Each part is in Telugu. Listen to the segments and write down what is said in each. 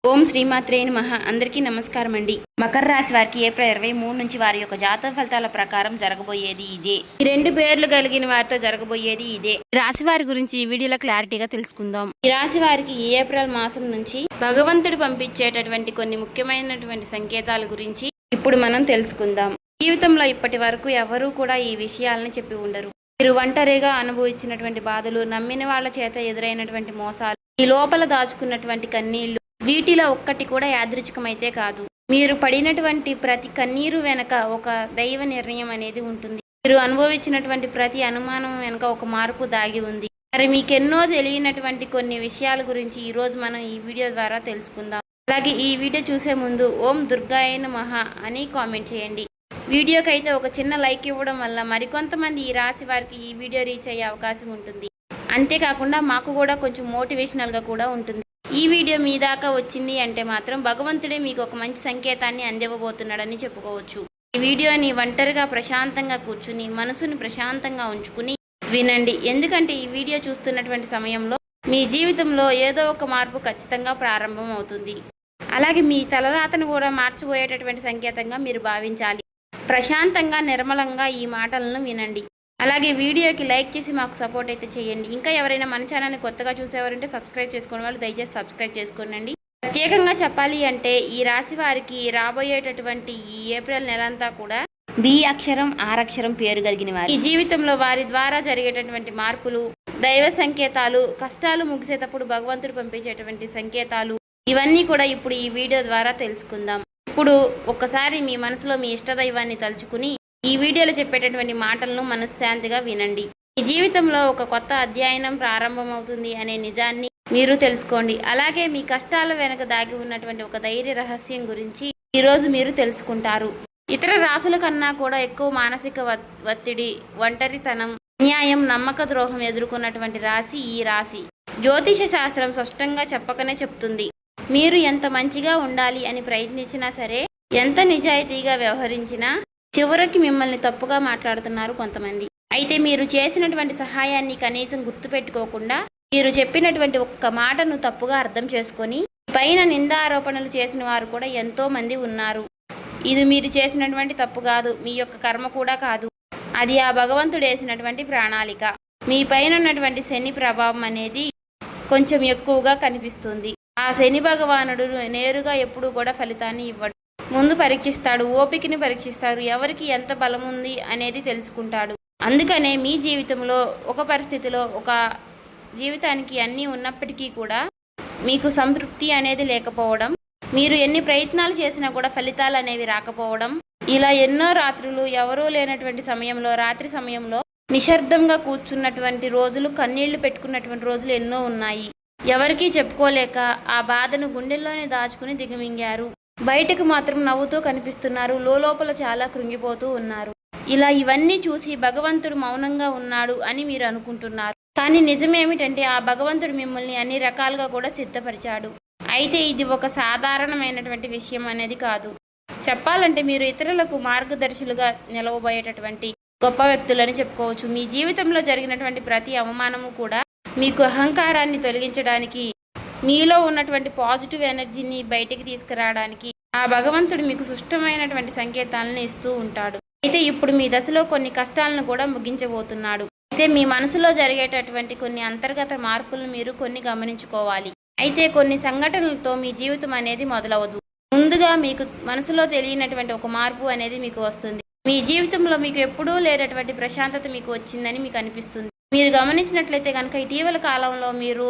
ఓం శ్రీమాత్రే నమః. అందరికీ నమస్కారం అండి. మకర రాశి వారికి ఏప్రిల్ 23 నుంచి వారి యొక్క జాతక ఫలితాల ప్రకారం జరగబోయేది ఇదే. ఈ రెండు పేర్లు కలిగిన వారితో జరగబోయేది ఇదే. రాశి వారి గురించి ఈ వీడియోలో క్లారిటీగా తెలుసుకుందాం. ఈ రాశి వారికి ఈ ఏప్రిల్ మాసం నుంచి భగవంతుడు పంపించేటటువంటి కొన్ని ముఖ్యమైనటువంటి సంకేతాల గురించి ఇప్పుడు మనం తెలుసుకుందాం. జీవితంలో ఇప్పటి వరకు ఎవరూ కూడా ఈ విషయాలను చెప్పి ఉండరు. మీరు ఒంటరిగా అనుభవించినటువంటి బాధలు, నమ్మిన వాళ్ళ చేత ఎదురైనటువంటి మోసాలు, ఈ లోపల దాచుకున్నటువంటి కన్నీళ్లు, వీటిలో ఒక్కటి కూడా యాదృచ్ఛికమైతే కాదు. మీరు పడినటువంటి ప్రతి కన్నీరు వెనక ఒక దైవ నిర్ణయం అనేది ఉంటుంది. మీరు అనుభవించినటువంటి ప్రతి అనుమానం వెనక ఒక మార్పు దాగి ఉంది. మరి మీకెన్నో తెలియనటువంటి కొన్ని విషయాల గురించి ఈరోజు మనం ఈ వీడియో ద్వారా తెలుసుకుందాం. అలాగే ఈ వీడియో చూసే ముందు ఓం దుర్గాయ నమః అని కామెంట్ చేయండి. వీడియోకి అయితే ఒక చిన్న లైక్ ఇవ్వడం వల్ల మరికొంతమంది ఈ రాశి వారికి ఈ వీడియో రీచ్ అయ్యే అవకాశం ఉంటుంది. అంతేకాకుండా మాకు కూడా కొంచెం మోటివేషనల్గా కూడా ఉంటుంది. ఈ వీడియో మీ దాకా వచ్చింది అంటే మాత్రం భగవంతుడే మీకు ఒక మంచి సంకేతాన్ని అందివ్వబోతున్నాడని చెప్పుకోవచ్చు. ఈ వీడియోని ఒంటరిగా ప్రశాంతంగా కూర్చుని మనసుని ప్రశాంతంగా ఉంచుకుని వినండి. ఎందుకంటే ఈ వీడియో చూస్తున్నటువంటి సమయంలో మీ జీవితంలో ఏదో ఒక మార్పు ఖచ్చితంగా ప్రారంభం అవుతుంది. అలాగే మీ తలరాతను కూడా మార్చిపోయేటటువంటి సంకేతంగా మీరు భావించాలి. ప్రశాంతంగా నిర్మలంగా ఈ మాటలను వినండి. అలాగే వీడియోకి లైక్ చేసి మాకు సపోర్ట్ అయితే చేయండి. ఇంకా ఎవరైనా మన ఛానల్ని కొత్తగా చూసేవారంటే సబ్స్క్రైబ్ చేసుకునే వాళ్ళు దయచేసి సబ్స్క్రైబ్ చేసుకోండి. ప్రత్యేకంగా చెప్పాలి అంటే ఈ రాశి వారికి రాబోయేటటువంటి ఈ ఏప్రిల్ నెలంతా కూడా బి అక్షరం ఆర్ అక్షరం పేరు కలిగిన వారు. ఈ జీవితంలో వారి ద్వారా జరిగేటటువంటి మార్పులు, దైవ సంకేతాలు, కష్టాలు ముగిసేటప్పుడు భగవంతుడు పంపించేటువంటి సంకేతాలు, ఇవన్నీ కూడా ఇప్పుడు ఈ వీడియో ద్వారా తెలుసుకుందాం. ఇప్పుడు ఒక్కసారి మీ మనసులో మీ ఇష్టదైవాన్ని తలుచుకుని ఈ వీడియోలో చెప్పేటటువంటి మాటలను మనశ్శాంతిగా వినండి. ఈ జీవితంలో ఒక కొత్త అధ్యయనం ప్రారంభమవుతుంది అనే నిజాన్ని మీరు తెలుసుకోండి. అలాగే మీ కష్టాల వెనక దాగి ఉన్నటువంటి ఒక ధైర్య రహస్యం గురించి ఈరోజు మీరు తెలుసుకుంటారు. ఇతర రాశుల కన్నా కూడా ఎక్కువ మానసిక ఒత్తిడి, ఒంటరితనం, అన్యాయం, నమ్మక ద్రోహం ఎదుర్కొన్నటువంటి రాశి ఈ రాశి. జ్యోతిష శాస్త్రం స్పష్టంగా చెప్పకనే చెప్తుంది. మీరు ఎంత మంచిగా ఉండాలి అని ప్రయత్నించినా సరే, ఎంత నిజాయితీగా వ్యవహరించినా చివరికి మిమ్మల్ని తప్పుగా మాట్లాడుతున్నారు కొంతమంది. అయితే మీరు చేసినటువంటి సహాయాన్ని కనీసం గుర్తుపెట్టుకోకుండా మీరు చెప్పినటువంటి ఒక్క మాటను తప్పుగా అర్థం చేసుకొని పైన నిందారోపణలు చేసిన వారు కూడా ఎంతో మంది ఉన్నారు. ఇది మీరు చేసినటువంటి తప్పు కాదు, మీ యొక్క కర్మ కూడా కాదు. అది ఆ భగవంతుడు వేసినటువంటి ప్రణాళిక. మీ పైన ఉన్నటువంటి శని ప్రభావం అనేది కొంచెం ఎక్కువగా కనిపిస్తుంది. ఆ శని భగవానుడు నేరుగా ఎప్పుడూ కూడా ఫలితాన్ని ఇవ్వడు. ముందు పరీక్షిస్తాడు, ఓపికని పరీక్షిస్తాడు, ఎవరికి ఎంత బలం ఉంది అనేది తెలుసుకుంటాడు. అందుకనే మీ జీవితంలో ఒక పరిస్థితిలో ఒక జీవితానికి అన్నీ ఉన్నప్పటికీ కూడా మీకు సంతృప్తి అనేది లేకపోవడం, మీరు ఎన్ని ప్రయత్నాలు చేసినా కూడా ఫలితాలు అనేవి రాకపోవడం, ఇలా ఎన్నో రాత్రులు ఎవరూ లేనటువంటి సమయంలో, రాత్రి సమయంలో నిశ్శబ్దంగా కూర్చున్నటువంటి రోజులు, కన్నీళ్లు పెట్టుకున్నటువంటి రోజులు ఎన్నో ఉన్నాయి. ఎవరికీ చెప్పుకోలేక ఆ బాధను గుండెల్లోనే దాచుకుని దిగమింగారు. బయటకు మాత్రం నవ్వుతూ కనిపిస్తున్నారు, లోపల చాలా కృంగిపోతూ ఉన్నారు. ఇలా ఇవన్నీ చూసి భగవంతుడు మౌనంగా ఉన్నాడు అని మీరు అనుకుంటున్నారు. కానీ నిజమేమిటంటే ఆ భగవంతుడు మిమ్మల్ని అన్ని రకాలుగా కూడా సిద్ధపరిచాడు. అయితే ఇది ఒక సాధారణమైనటువంటి విషయం అనేది కాదు. చెప్పాలంటే మీరు ఇతరులకు మార్గదర్శులుగా నిలవబోయేటటువంటి గొప్ప వ్యక్తులని చెప్పుకోవచ్చు. మీ జీవితంలో జరిగినటువంటి ప్రతి అవమానము కూడా మీకు అహంకారాన్ని తొలగించడానికి, మీలో ఉన్నటువంటి పాజిటివ్ ఎనర్జీని బయటికి తీసుకురావడానికి ఆ భగవంతుడు మీకు సుష్టమైనటువంటి సంకేతాలను ఇస్తూ ఉంటాడు. అయితే ఇప్పుడు మీ దశలో కొన్ని కష్టాలను కూడా ముగించబోతున్నాడు. అయితే మీ మనసులో జరిగేటటువంటి కొన్ని అంతర్గత మార్పులను మీరు కొన్ని గమనించుకోవాలి. అయితే కొన్ని సంఘటనలతో మీ జీవితం అనేది మొదలవదు. ముందుగా మీకు మనసులో తెలియనటువంటి ఒక మార్పు అనేది మీకు వస్తుంది. మీ జీవితంలో మీకు ఎప్పుడూ లేనటువంటి ప్రశాంతత మీకు వచ్చిందని మీకు అనిపిస్తుంది. మీరు గమనించినట్లయితే కనుక ఇటీవల కాలంలో మీరు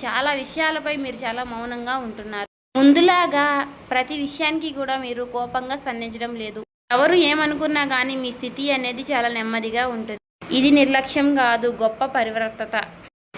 చాలా విషయాలపై మీరు చాలా మౌనంగా ఉంటున్నారు. ముందులాగా ప్రతి విషయానికి కూడా మీరు కోపంగా స్పందించడం లేదు. ఎవరు ఏమనుకున్నా కానీ మీ స్థితి అనేది చాలా నెమ్మదిగా ఉంటుంది. ఇది నిర్లక్ష్యం కాదు, గొప్ప పరివర్తత.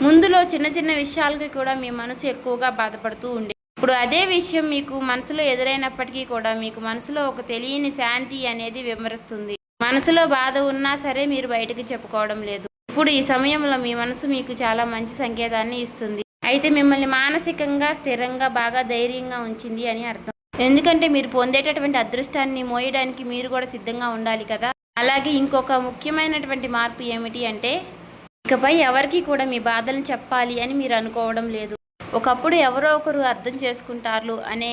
ముందులో చిన్న చిన్న విషయాలకి కూడా మీ మనసు ఎక్కువగా బాధపడుతూ ఉండే, ఇప్పుడు అదే విషయం మీకు మనసులో ఎదురైనప్పటికీ కూడా మీకు మనసులో ఒక తెలియని శాంతి అనేది విమరిస్తుంది. మనసులో బాధ ఉన్నా సరే మీరు బయటకు చెప్పుకోవడం లేదు. ఇప్పుడు ఈ సమయంలో మీ మనసు మీకు చాలా మంచి సంకేతాన్ని ఇస్తుంది. అయితే మిమ్మల్ని మానసికంగా స్థిరంగా బాగా ధైర్యంగా ఉంచింది అని అర్థం. ఎందుకంటే మీరు పొందేటటువంటి అదృష్టాన్ని మోయడానికి మీరు కూడా సిద్ధంగా ఉండాలి కదా. అలాగే ఇంకొక ముఖ్యమైనటువంటి మార్పు ఏమిటి అంటే ఇకపై ఎవరికి కూడా మీ బాధలను చెప్పాలి అని మీరు అనుకోవడం లేదు. ఒకప్పుడు ఎవరో ఒకరు అర్థం చేసుకుంటారు అనే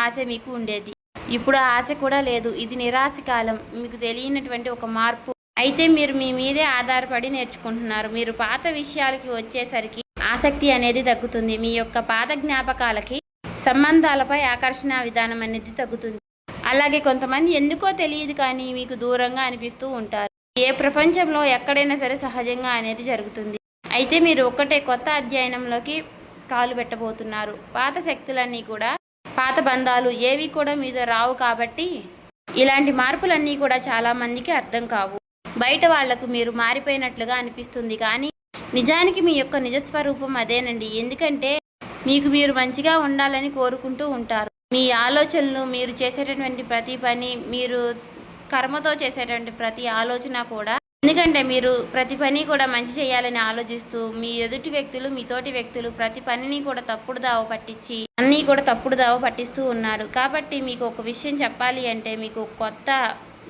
ఆశ మీకు ఉండేది. ఇప్పుడు ఆ ఆశ కూడా లేదు. ఇది నిరాశ కాలం. మీకు తెలియనటువంటి ఒక మార్పు. అయితే మీరు మీ మీదే ఆధారపడి నేర్చుకుంటున్నారు. మీరు పాత విషయాలకి వచ్చేసరికి ఆసక్తి అనేది తగ్గుతుంది. మీ యొక్క పాత జ్ఞాపకాలకి, సంబంధాలపై ఆకర్షణ విధానం అనేది తగ్గుతుంది. అలాగే కొంతమంది ఎందుకో తెలియదు కానీ మీకు దూరంగా అనిపిస్తూ ఉంటారు. ఏ ప్రపంచంలో ఎక్కడైనా సరే సహజంగా అనేది జరుగుతుంది. అయితే మీరు ఒక్కటే కొత్త అధ్యయనంలోకి కాలు పెట్టబోతున్నారు. పాత శక్తులన్నీ కూడా, పాత బంధాలు ఏవి కూడా మీతో రావు. కాబట్టి ఇలాంటి మార్పులన్నీ కూడా చాలామందికి అర్థం కావు. బయట వాళ్లకు మీరు మారిపోయినట్లుగా అనిపిస్తుంది కానీ నిజానికి మీ యొక్క నిజస్వరూపం అదేనండి. ఎందుకంటే మీకు మీరు మంచిగా ఉండాలని కోరుకుంటూ ఉంటారు. మీ ఆలోచనలు, మీరు చేసేటటువంటి ప్రతి పని, మీరు కర్మతో చేసేటువంటి ప్రతి ఆలోచన కూడా, ఎందుకంటే మీరు ప్రతి పని కూడా మంచి చేయాలని ఆలోచిస్తూ మీ ఎదుటి వ్యక్తులు, మీ తోటి వ్యక్తులు ప్రతి పనిని కూడా తప్పుడు దావ పట్టించి అన్నీ కూడా తప్పుడు దావ పట్టిస్తూ ఉన్నారు. కాబట్టి మీకు ఒక విషయం చెప్పాలి అంటే మీకు కొత్త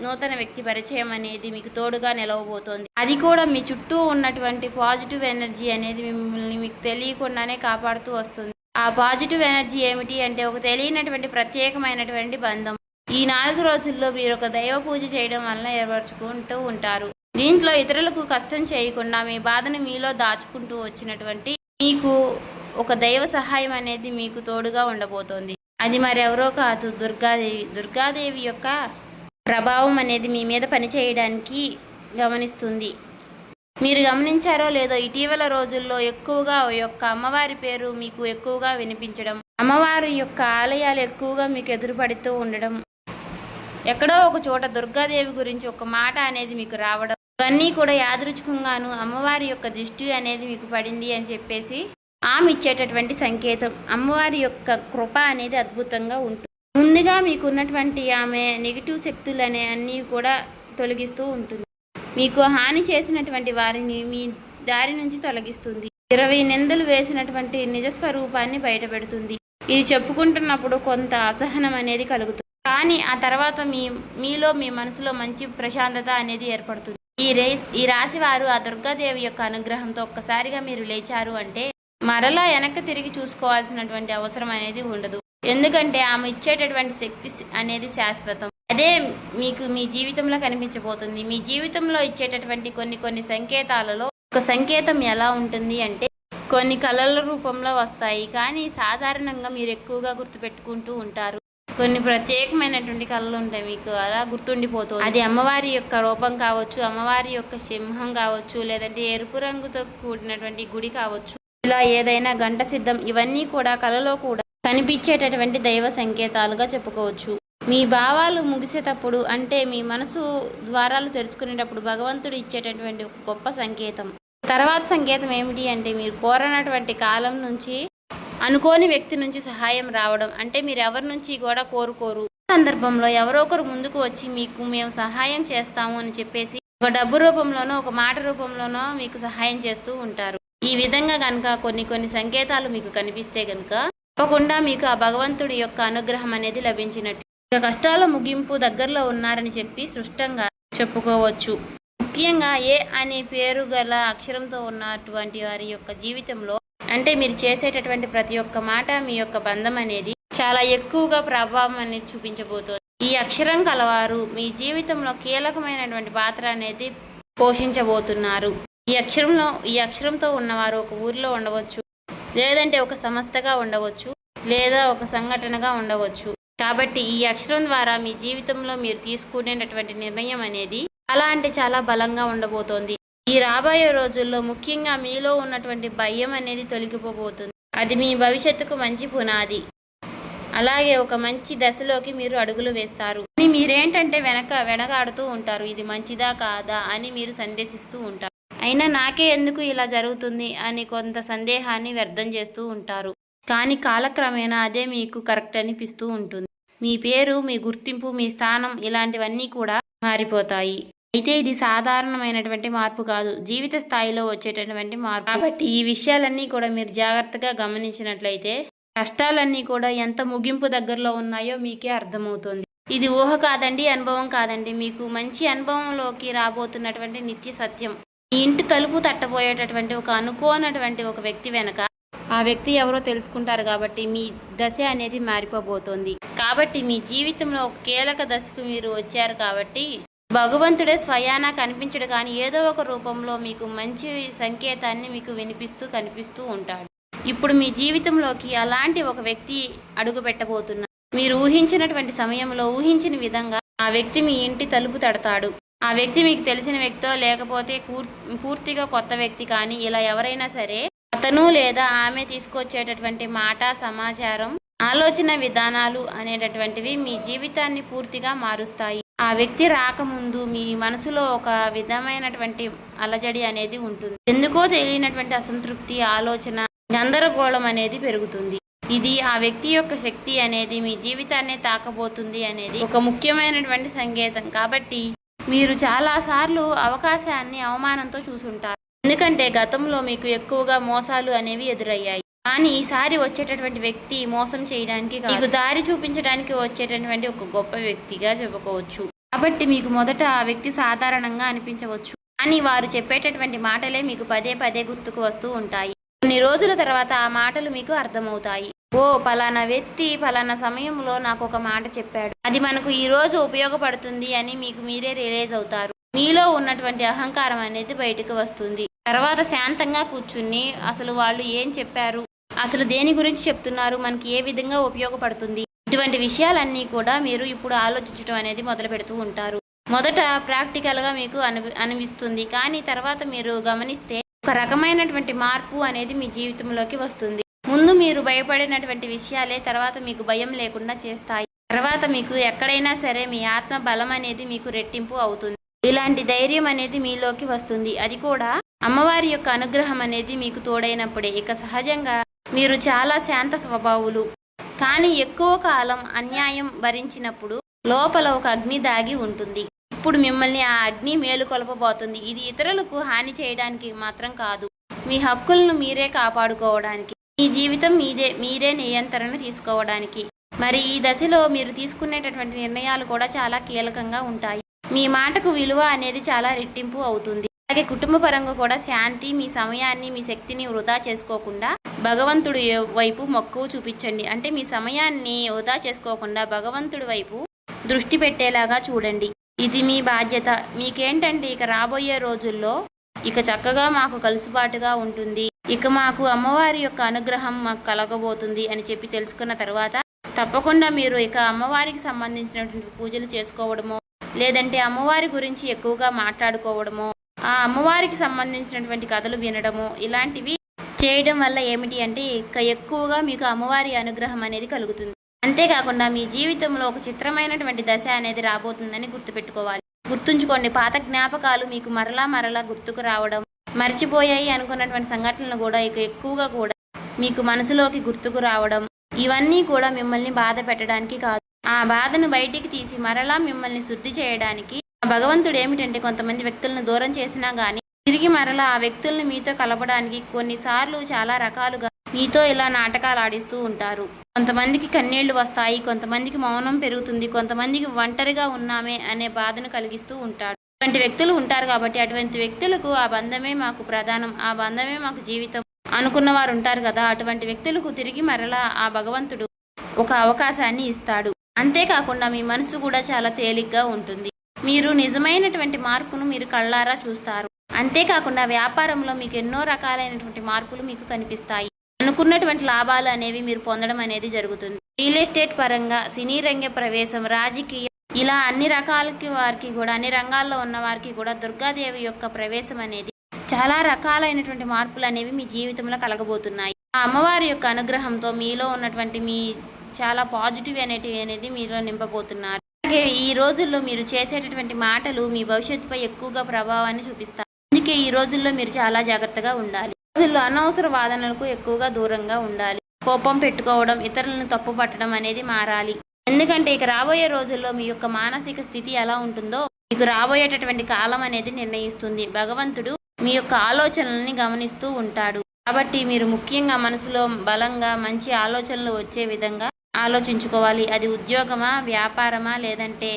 నూతన వ్యక్తి పరిచయం అనేది మీకు తోడుగా నిలవబోతోంది. అది కూడా మీ చుట్టూ ఉన్నటువంటి పాజిటివ్ ఎనర్జీ అనేది మిమ్మల్ని మీకు తెలియకుండానే కాపాడుతూ వస్తుంది. ఆ పాజిటివ్ ఎనర్జీ ఏమిటి అంటే ఒక తెలియనటువంటి ప్రత్యేకమైనటువంటి బంధం. ఈ 4 రోజుల్లో మీరు ఒక దైవ పూజ చేయడం వల్ల ఏర్పరచుకుంటూ ఉంటారు. దీంట్లో ఇతరులకు కష్టం చేయకుండా మీ బాధను మీలో దాచుకుంటూ వచ్చినటువంటి మీకు ఒక దైవ సహాయం అనేది మీకు తోడుగా ఉండబోతోంది. అది మరెవరో కాదు, దుర్గాదేవి. దుర్గాదేవి యొక్క ప్రభావం అనేది మీ మీద పనిచేయడానికి గమనిస్తుంది. మీరు గమనించారో లేదో ఇటీవల రోజుల్లో ఎక్కువగా యొక్క అమ్మవారి పేరు మీకు ఎక్కువగా వినిపించడం, అమ్మవారి యొక్క ఆలయాలు ఎక్కువగా మీకు ఎదురుపడుతూ ఉండడం, ఎక్కడో ఒక చోట దుర్గాదేవి గురించి ఒక మాట అనేది మీకు రావడం, ఇవన్నీ కూడా యాదృచ్ఛికంగాను అమ్మవారి యొక్క దృష్టి అనేది మీకు పడింది అని చెప్పేసి ఆమె ఇచ్చేటటువంటి సంకేతం. అమ్మవారి యొక్క కృప అనేది అద్భుతంగా ఉంటుంది. ముందుగా మీకున్నటువంటి ఆమె నెగిటివ్ శక్తులు అనే అన్నీ కూడా తొలగిస్తూ ఉంటుంది. మీకు హాని చేసినటువంటి వారిని మీ దారి నుంచి తొలగిస్తుంది. 20 నిందలు వేసినటువంటి నిజస్వరూపాన్ని బయటపెడుతుంది. ఇది చెప్పుకుంటున్నప్పుడు కొంత అసహనం అనేది కలుగుతుంది. కానీ ఆ తర్వాత మీలో మీ మనసులో మంచి ప్రశాంతత అనేది ఏర్పడుతుంది. ఈ రాశి వారు ఆ దుర్గాదేవి యొక్క అనుగ్రహంతో ఒక్కసారిగా మీరు లేచారు అంటే మరలా వెనక్కి తిరిగి చూసుకోవాల్సినటువంటి అవసరం అనేది ఉండదు. ఎందుకంటే ఆమె ఇచ్చేటటువంటి శక్తి అనేది శాశ్వతం. అదే మీకు మీ జీవితంలో కనిపించబోతుంది. మీ జీవితంలో ఇచ్చేటటువంటి కొన్ని సంకేతాలలో ఒక సంకేతం ఎలా ఉంటుంది అంటే కొన్ని కళల రూపంలో వస్తాయి. కానీ సాధారణంగా మీరు ఎక్కువగా గుర్తుపెట్టుకుంటూ ఉంటారు. కొన్ని ప్రత్యేకమైనటువంటి కళలు ఉంటాయి, మీకు అలా గుర్తుండిపోతుంది. అది అమ్మవారి యొక్క రూపం కావచ్చు, అమ్మవారి యొక్క సింహం కావచ్చు, లేదంటే ఎరుపు రంగుతో కూడినటువంటి గుడి కావచ్చు, ఇలా ఏదైనా గంట సిద్ధం, ఇవన్నీ కూడా కళలో కూడా కనిపించేటటువంటి దైవ సంకేతాలుగా చెప్పుకోవచ్చు. మీ భావాలు ముగిసేటప్పుడు అంటే మీ మనసు ద్వారాలు తెరుచుకునేటప్పుడు భగవంతుడు ఇచ్చేటటువంటి ఒక గొప్ప సంకేతం. తర్వాత సంకేతం ఏమిటి అంటే మీరు కోరనటువంటి కాలం నుంచి అనుకోని వ్యక్తి నుంచి సహాయం రావడం. అంటే మీరు ఎవరి నుంచి కూడా కోరుకోరు, సందర్భంలో ఎవరో ఒకరు ముందుకు వచ్చి మీకు మేము సహాయం చేస్తాము అని చెప్పేసి ఒక డబ్బు రూపంలోనో ఒక మాట రూపంలోనో మీకు సహాయం చేస్తూ ఉంటారు. ఈ విధంగా కనుక కొన్ని సంకేతాలు మీకు కనిపిస్తే కనుక తప్పకుండా మీకు ఆ భగవంతుడి యొక్క అనుగ్రహం అనేది లభించినట్టు. ఇక కష్టాల ముగింపు దగ్గరలో ఉన్నారని చెప్పి స్పష్టంగా చెప్పుకోవచ్చు. ముఖ్యంగా ఏ అనే పేరు గల అక్షరంతో ఉన్నటువంటి వారి యొక్క జీవితంలో అంటే మీరు చేసేటటువంటి ప్రతి ఒక్క మాట మీ యొక్క బంధం అనేది చాలా ఎక్కువగా ప్రభావం అనేది చూపించబోతోంది. ఈ అక్షరం కలవారు మీ జీవితంలో కీలకమైనటువంటి పాత్ర అనేది పోషించబోతున్నారు. ఈ అక్షరంతో ఉన్నవారు ఒక ఊరిలో ఉండవచ్చు, లేదంటే ఒక సంస్థగా ఉండవచ్చు, లేదా ఒక సంఘటనగా ఉండవచ్చు. కాబట్టి ఈ అక్షరం ద్వారా మీ జీవితంలో మీరు తీసుకునేటటువంటి నిర్ణయం అనేది చాలా అంటే చాలా బలంగా ఉండబోతోంది. ఈ రాబోయే రోజుల్లో ముఖ్యంగా మీలో ఉన్నటువంటి భయం అనేది తొలగిపోబోతుంది. అది మీ భవిష్యత్తుకు మంచి పునాది. అలాగే ఒక మంచి దశలోకి మీరు అడుగులు వేస్తారు. మీరేంటంటే వెనకాడుతూ ఉంటారు. ఇది మంచిదా కాదా అని మీరు సందేహిస్తూ ఉంటారు. అయినా నాకే ఎందుకు ఇలా జరుగుతుంది అని కొంత సందేహాన్ని వ్యర్థం చేస్తూ ఉంటారు. కానీ కాలక్రమేణా అదే మీకు కరెక్ట్ అనిపిస్తూ ఉంటుంది. మీ పేరు, మీ గుర్తింపు, మీ స్థానం ఇలాంటివన్నీ కూడా మారిపోతాయి. అయితే ఇది సాధారణమైనటువంటి మార్పు కాదు, జీవిత స్థాయిలో వచ్చేటటువంటి మార్పు. కాబట్టి ఈ విషయాలన్నీ కూడా మీరు జాగ్రత్తగా గమనించినట్లయితే కష్టాలన్నీ కూడా ఎంత ముగింపు దగ్గరలో ఉన్నాయో మీకే అర్థమవుతుంది. ఇది ఊహ కాదండి, అనుభవం కాదండి, మీకు మంచి అనుభవంలోకి రాబోతున్నటువంటి నిత్య సత్యం. మీ ఇంటి తలుపు తట్టబోయేటటువంటి ఒక అనుకోనటువంటి ఒక వ్యక్తి వెనక ఆ వ్యక్తి ఎవరో తెలుసుకుంటారు కాబట్టి మీ దశ అనేది మారిపోబోతోంది. కాబట్టి మీ జీవితంలో ఒక కీలక దశకు మీరు వచ్చారు కాబట్టి భగవంతుడే స్వయానా కనిపించడు కానీ ఏదో ఒక రూపంలో మీకు మంచి సంకేతాన్ని మీకు వినిపిస్తూ కనిపిస్తూ ఉంటాడు. ఇప్పుడు మీ జీవితంలోకి అలాంటి ఒక వ్యక్తి అడుగు పెట్టబోతున్నారు. మీరు ఊహించినటువంటి సమయంలో ఊహించిన విధంగా ఆ వ్యక్తి మీ ఇంటి తలుపు తడతాడు. ఆ వ్యక్తి మీకు తెలిసిన వ్యక్తో లేకపోతే పూర్తిగా కొత్త వ్యక్తి కానీ ఇలా ఎవరైనా సరే అతను లేదా ఆమె తీసుకొచ్చేటటువంటి మాట, సమాచారం, ఆలోచన విధానాలు అనేటటువంటివి మీ జీవితాన్ని పూర్తిగా మారుస్తాయి. ఆ వ్యక్తి రాకముందు మీ మనసులో ఒక విధమైనటువంటి అలజడి అనేది ఉంటుంది. ఎందుకో తెలియనటువంటి అసంతృప్తి, ఆలోచన, గందరగోళం అనేది పెరుగుతుంది. ఇది ఆ వ్యక్తి యొక్క శక్తి అనేది మీ జీవితాన్ని తాకబోతుంది అనేది ఒక ముఖ్యమైనటువంటి సంకేతం. కాబట్టి మీరు చాలాసార్లు అవకాశాన్ని అవమానంతో చూసుంటారు. ఎందుకంటే గతంలో మీకు ఎక్కువగా మోసాలు అనేవి ఎదురయ్యాయి. కానీ ఈసారి వచ్చేటటువంటి వ్యక్తి మోసం చేయడానికి మీకు దారి చూపించడానికి వచ్చేటటువంటి ఒక గొప్ప వ్యక్తిగా చెప్పుకోవచ్చు. కాబట్టి మీకు మొదట ఆ వ్యక్తి సాధారణంగా అనిపించవచ్చు, కానీ వారు చెప్పేటటువంటి మాటలే మీకు పదే పదే గుర్తుకు వస్తూ ఉంటాయి. కొన్ని రోజుల తర్వాత ఆ మాటలు మీకు అర్థమవుతాయి. ఓ పలానా వ్యక్తి పలానా సమయంలో నాకు ఒక మాట చెప్పాడు, అది మనకు ఈ రోజు ఉపయోగపడుతుంది అని మీకు మీరే రియలైజ్ అవుతారు. మీలో ఉన్నటువంటి అహంకారం అనేది బయటకు వస్తుంది. తర్వాత శాంతంగా కూర్చుని అసలు వాళ్ళు ఏం చెప్పారు, అసలు దేని గురించి చెప్తున్నారు, మనకి ఏ విధంగా ఉపయోగపడుతుంది, ఇటువంటి విషయాలన్నీ కూడా మీరు ఇప్పుడు ఆలోచించడం అనేది మొదలు పెడుతూ ఉంటారు. మొదట ప్రాక్టికల్గా మీకు అనిపిస్తుంది, కానీ తర్వాత మీరు గమనిస్తే ఒక రకమైనటువంటి మార్పు అనేది మీ జీవితంలోకి వస్తుంది. ముందు మీరు భయపడినటువంటి విషయాలే తర్వాత మీకు భయం లేకుండా చేస్తాయి. తర్వాత మీకు ఎక్కడైనా సరే మీ ఆత్మ బలం అనేది మీకు రెట్టింపు అవుతుంది. ఇలాంటి ధైర్యం అనేది మీలోకి వస్తుంది. అది కూడా అమ్మవారి యొక్క అనుగ్రహం అనేది మీకు తోడైనప్పుడే. ఇక సహజంగా మీరు చాలా శాంత స్వభావులు, కానీ ఎక్కువ కాలం అన్యాయం భరించినప్పుడు లోపల ఒక అగ్ని దాగి ఉంటుంది. ఇప్పుడు మిమ్మల్ని ఆ అగ్ని మేలుకొల్పబోతుంది. ఇది ఇతరులకు హాని చేయడానికి మాత్రం కాదు, మీ హక్కులను మీరే కాపాడుకోవడానికి, మీ జీవితం మీరే నియంత్రణ తీసుకోవడానికి. మరి ఈ దశలో మీరు తీసుకునేటటువంటి నిర్ణయాలు కూడా చాలా కీలకంగా ఉంటాయి. మీ మాటకు విలువ అనేది చాలా రెట్టింపు అవుతుంది. అలాగే కుటుంబ పరంగా కూడా శాంతి, మీ సమయాన్ని, మీ శక్తిని వృధా చేసుకోకుండా భగవంతుడి వైపు మక్కువ చూపించండి. అంటే మీ సమయాన్ని వృధా చేసుకోకుండా భగవంతుడి వైపు దృష్టి పెట్టేలాగా చూడండి. ఇది మీ బాధ్యత. మీకేంటంటే ఇక రాబోయే రోజుల్లో ఇక చక్కగా మాకు కలుసుబాటుగా ఉంటుంది, ఇక మాకు అమ్మవారి యొక్క అనుగ్రహం మాకు కలగబోతుంది అని చెప్పి తెలుసుకున్న తర్వాత తప్పకుండా మీరు ఇక అమ్మవారికి సంబంధించినటువంటి పూజలు చేసుకోవడమో, లేదంటే అమ్మవారి గురించి ఎక్కువగా మాట్లాడుకోవడమో, ఆ అమ్మవారికి సంబంధించినటువంటి కథలు వినడము, ఇలాంటివి చేయడం వల్ల ఏమిటి అంటే ఇక ఎక్కువగా మీకు అమ్మవారి అనుగ్రహం అనేది కలుగుతుంది. అంతేకాకుండా మీ జీవితంలో ఒక చిత్రమైనటువంటి దశ అనేది రాబోతుందని గుర్తుపెట్టుకోవాలి. గుర్తుంచుకోండి, పాత జ్ఞాపకాలు మీకు మరలా గుర్తుకు రావడం, మర్చిపోయాయి అనుకున్నటువంటి సంఘటనలు కూడా ఇక ఎక్కువగా కూడా మీకు మనసులోకి గుర్తుకు రావడం, ఇవన్నీ కూడా మిమ్మల్ని బాధ పెట్టడానికి కాదు, ఆ బాధను బయటికి తీసి మరలా మిమ్మల్ని శుద్ధి చేయడానికి. భగవంతుడు ఏమిటంటే కొంతమంది వ్యక్తులను దూరం చేసినా కానీ తిరిగి మరలా ఆ వ్యక్తులను మీతో కలపడానికి కొన్నిసార్లు చాలా రకాలుగా మీతో ఇలా నాటకాలు ఆడిస్తూ ఉంటారు. కొంతమందికి కన్నీళ్లు వస్తాయి, కొంతమందికి మౌనం పెరుగుతుంది, కొంతమందికి ఒంటరిగా ఉన్నామే అనే బాధను కలిగిస్తూ ఉంటాడు. అటువంటి వ్యక్తులు ఉంటారు. కాబట్టి అటువంటి వ్యక్తులకు ఆ బంధమే మాకు ప్రధానం, ఆ బంధమే మాకు జీవితం అనుకున్న వారు ఉంటారు కదా, అటువంటి వ్యక్తులకు తిరిగి మరలా ఆ భగవంతుడు ఒక అవకాశాన్ని ఇస్తాడు. అంతేకాకుండా మీ మనసు కూడా చాలా తేలిగ్గా ఉంటుంది. మీరు నిజమైనటువంటి మార్పును మీరు కళ్ళారా చూస్తారు. అంతేకాకుండా వ్యాపారంలో మీకు ఎన్నో రకాలైనటువంటి మార్పులు మీకు కనిపిస్తాయి. అనుకున్నటువంటి లాభాలు అనేవి మీరు పొందడం అనేది జరుగుతుంది. రియల్ ఎస్టేట్ పరంగా, సినీ రంగ ప్రవేశం, రాజకీయం, ఇలా అన్ని రకాలకి వారికి కూడా, అన్ని రంగాల్లో ఉన్న వారికి కూడా దుర్గాదేవి యొక్క ప్రవేశం అనేది చాలా రకాలైనటువంటి మార్పులు అనేవి మీ జీవితంలో కలగబోతున్నాయి. ఆ అమ్మవారి యొక్క అనుగ్రహంతో మీలో ఉన్నటువంటి మీ చాలా పాజిటివ్ అనేది మీలో నింపబోతున్నారు. అలాగే ఈ రోజుల్లో మీరు చేసేటటువంటి మాటలు మీ భవిష్యత్తుపై ఎక్కువగా ప్రభావాన్ని చూపిస్తాయి. అందుకే ఈ రోజుల్లో మీరు చాలా జాగ్రత్తగా ఉండాలి. రోజుల్లో అనవసర వాదనలకు ఎక్కువగా దూరంగా ఉండాలి. కోపం పెట్టుకోవడం, ఇతరులను తప్పు పట్టడం అనేది మారాలి. ఎందుకంటే ఇక రాబోయే రోజుల్లో మీ యొక్క మానసిక స్థితి ఎలా ఉంటుందో మీకు రాబోయేటటువంటి కాలం అనేది నిర్ణయిస్తుంది. భగవంతుడు మీ యొక్క ఆలోచనల్ని గమనిస్తూ ఉంటాడు. కాబట్టి మీరు ముఖ్యంగా మనసులో బలంగా మంచి ఆలోచనలు వచ్చే విధంగా ఆలోచించుకోవాలి. అది ఉద్యోగమా, వ్యాపారమా, లేదంటే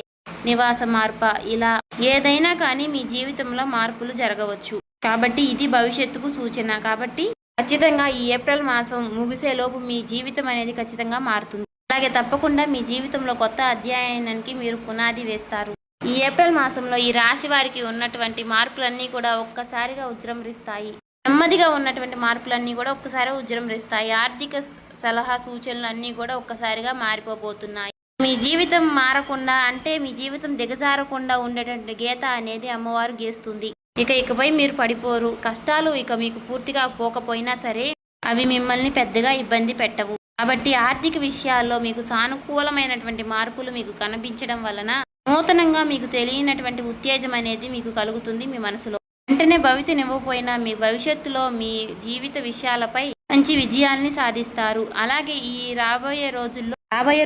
నివాస మార్పా, ఇలా ఏదైనా కానీ మీ జీవితంలో మార్పులు జరగవచ్చు. కాబట్టి ఇది భవిష్యత్తుకు సూచన. కాబట్టి ఖచ్చితంగా ఈ ఏప్రిల్ మాసం ముగిసేలోపు మీ జీవితం అనేది ఖచ్చితంగా మారుతుంది. అలాగే తప్పకుండా మీ జీవితంలో కొత్త అధ్యాయానికి మీరు పునాది వేస్తారు. ఈ ఏప్రిల్ మాసంలో ఈ రాశి వారికి ఉన్నటువంటి మార్పులన్నీ కూడా ఒక్కసారిగా ఉజృంభిస్తాయి. నెమ్మదిగా ఉన్నటువంటి మార్పులన్నీ కూడా ఒక్కసారి ఉజృంభిస్తాయి. ఆర్థిక సలహా సూచనలు అన్నీ కూడా ఒక్కసారిగా మారిపోబోతున్నాయి. మీ జీవితం మారకుండా అంటే మీ జీవితం దిగజారకుండా ఉండేటువంటి గీత అనేది అమ్మవారు గీస్తుంది. ఇకపై మీరు పడిపోరు. కష్టాలు ఇక మీకు పూర్తిగా పోకపోయినా సరే అవి మిమ్మల్ని పెద్దగా ఇబ్బంది పెట్టవు. కాబట్టి ఆర్థిక విషయాల్లో మీకు సానుకూలమైనటువంటి మార్పులు మీకు కనిపించడం వలన నూతనంగా మీకు తెలియనటువంటి ఉత్తేజం అనేది మీకు కలుగుతుంది మీ మనసులో. వెంటనే భవితనివ్వకపోయినా మీ భవిష్యత్తులో మీ జీవిత విషయాలపై మంచి విజయాల్ని సాధిస్తారు. అలాగే ఈ రాబోయే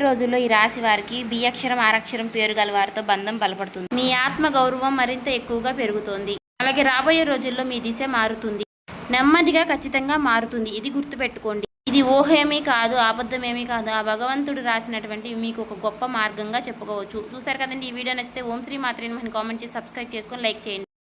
రోజుల్లో ఈ రాశి వారికి బి అక్షరం ఆరక్షరం పేరు గల వారితో బంధం బలపడుతుంది. మీ ఆత్మ గౌరవం మరింత ఎక్కువగా పెరుగుతుంది. అలాగే రాబోయే రోజుల్లో మీ దిశ మారుతుంది. నెమ్మదిగా ఖచ్చితంగా మారుతుంది. ఇది గుర్తుపెట్టుకోండి. ఇది ఊహేమీ కాదు, అబద్ధమేమీ కాదు. ఆ భగవంతుడు రాసినటువంటి మీకు ఒక గొప్ప మార్గంగా చెప్పుకోవచ్చు. చూసారు కదండి. ఈ వీడియో నచ్చితే ఓం శ్రీ మాత్రే నమః కామెంట్ చేసి సబ్స్క్రైబ్ చేసుకొని లైక్ చేయండి.